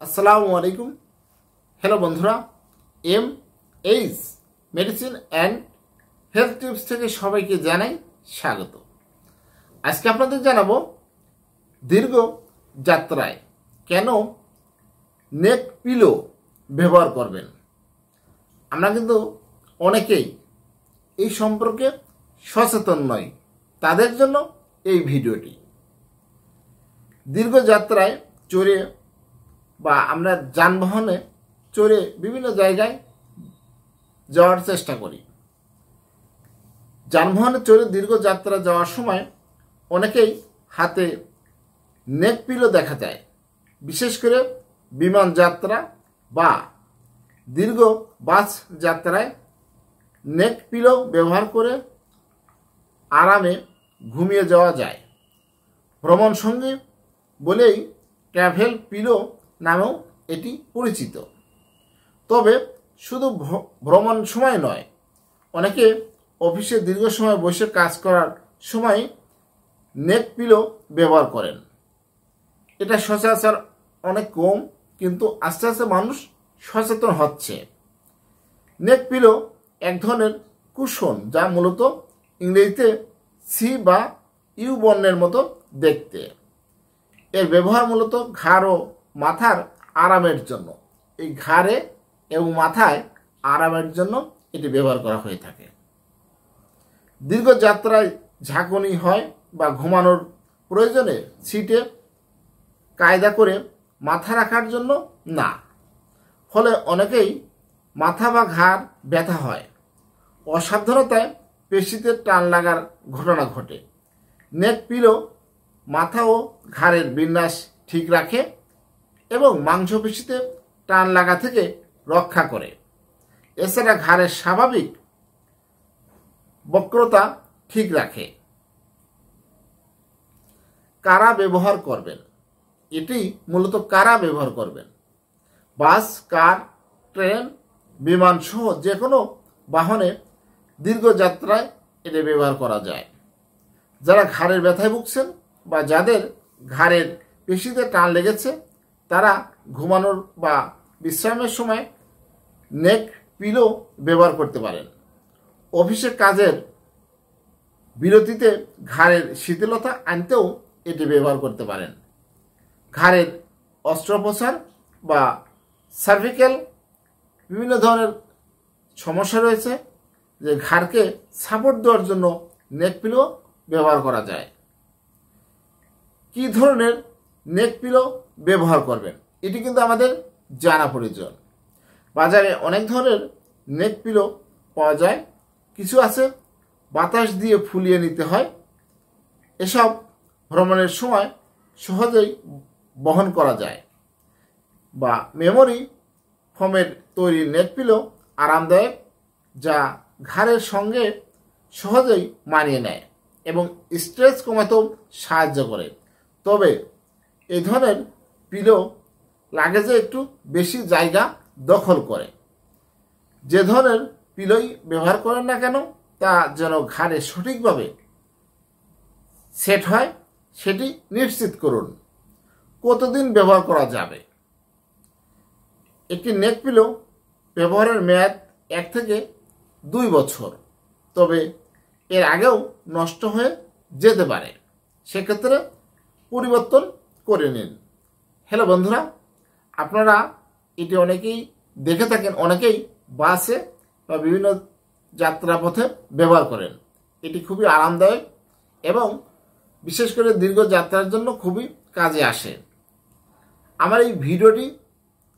আসসালামু আলাইকুম। হ্যালো বন্ধুরা, H medicine and health tips থেকে সবাইকে জানাই স্বাগত। আজকে আপনাদের জানাবো দীর্ঘ যাত্রায় কেন নেক পিলো ব্যবহার করবেন। আমরা কিন্তু অনেকেই এই সম্পর্কে সচেতন নই, তাদের জন্য এই ভিডিওটি। দীর্ঘ যাত্রায় চড়ে বা আমরা যানবাহনে চড়ে বিভিন্ন জায়গায় যাওয়ার চেষ্টা করি। যানবাহনে চড়ে দীর্ঘ যাত্রা যাওয়ার সময় অনেকেই হাতে নেক পিলো দেখা যায়। বিশেষ করে বিমান যাত্রা বা দীর্ঘ বাস যাত্রায় নেক পিলো ব্যবহার করে আরামে ঘুমিয়ে যাওয়া যায়। ভ্রমণ সঙ্গী বলেই ট্রাভেল পিলো নামেও এটি পরিচিত। তবে শুধু ভ্রমণ সময় নয়, অনেকে অফিসে দীর্ঘ সময় বসে কাজ করার সময় নেক পিলো ব্যবহার করেন। এটা সচরাচর অনেক কম, কিন্তু আস্তে আস্তে মানুষ সচেতন হচ্ছে। নেক পিলো এক ধরনের কুশন, যা মূলত ইংরেজিতে সি বা ইউ বর্ণের মতো দেখতে। এর ব্যবহার মূলত ঘাড় ও মাথার আরামের জন্য। এই ঘাড়ে এবং মাথায় আরামের জন্য এটি ব্যবহার করা হয়ে থাকে। দীর্ঘ যাত্রায় ঝাঁকুনি হয় বা ঘুমানোর প্রয়োজনে সিটে কায়দা করে মাথা রাখার জন্য না। ফলে অনেকেই মাথা বা ঘাড় ব্যথা হয়, অসাবধানতায় পেশিতে টান লাগার ঘটনা ঘটে। নেক পিলো মাথা ও ঘাড়ের বিন্যাস ঠিক রাখে এবং মাংসপেশিতে টান লাগা থেকে রক্ষা করে। এছাড়া ঘাড়ের স্বাভাবিক বক্রতা ঠিক রাখে। কারা ব্যবহার করবেন? এটি মূলত কারা ব্যবহার করবেন? বাস, কার, ট্রেন, বিমান সহ যে কোনো বাহনে দীর্ঘ যাত্রায় এটি ব্যবহার করা যায়। যারা ঘাড়ের ব্যথায় ভুগছেন বা যাদের ঘাড়ের পেশিতে টান লেগেছে, তারা ঘুমানোর বা বিশ্রামের সময় নেক পিলো ব্যবহার করতে পারেন। অফিসে কাজের বিরতিতে ঘাড়ের শিথিলতা আনতেও এটি ব্যবহার করতে পারেন। ঘাড়ের অস্ত্রোপচার বা সার্ভিক্যাল বিভিন্ন ধরনের সমস্যা রয়েছে, যে ঘাড়কে সাপোর্ট দেওয়ার জন্য নেক পিলো ব্যবহার করা যায়। কি ধরনের নেক পিলো ব্যবহার করবেন, এটি কিন্তু আমাদের জানা প্রয়োজন। বাজারে অনেক ধরনের নেক পিলো পাওয়া যায়। কিছু আছে বাতাস দিয়ে ফুলিয়ে নিতে হয়। এসব ভ্রমণের সময় সহজেই বহন করা যায়। বা মেমোরি ফোমের তৈরি নেক পিলো আরামদায়ক, যা ঘাড়ের সঙ্গে সহজেই মানিয়ে নেয় এবং স্ট্রেস কমাতেও সাহায্য করে। তবে এই ধরনের পিলো লাগেজে একটু বেশি জায়গা দখল করে। যে ধরনের পিলোই ব্যবহার করেন না কেন, তা যেন ঘাড়ে সঠিকভাবে সেট হয় সেটি নিশ্চিত করুন। কতদিন ব্যবহার করা যাবে? একটি নেক পিলো ব্যবহারের মেয়াদ 1 থেকে 2 বছর, তবে এর আগেও নষ্ট হয়ে যেতে পারে। সেক্ষেত্রে পরিবর্তন করে নিন। হ্যালো বন্ধুরা, আপনারা এটি অনেকেই দেখে থাকেন, অনেকেই বাসে বা বিভিন্ন যাত্রাপথে ব্যবহার করেন। এটি খুবই আরামদায়ক এবং বিশেষ করে দীর্ঘ যাত্রার জন্য খুবই কাজে আসে। আমার এই ভিডিওটি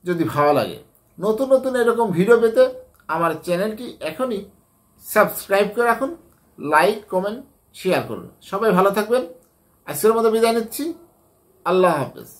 যদি ভালো লাগে, নতুন নতুন এরকম ভিডিও পেতে আমার চ্যানেলটি এখনই সাবস্ক্রাইব করে রাখুন, লাইক, কমেন্ট, শেয়ার করুন। সবাই ভালো থাকবেন। আজকের মতো বিদায় নিচ্ছি। আল্লাহ হাফেজ।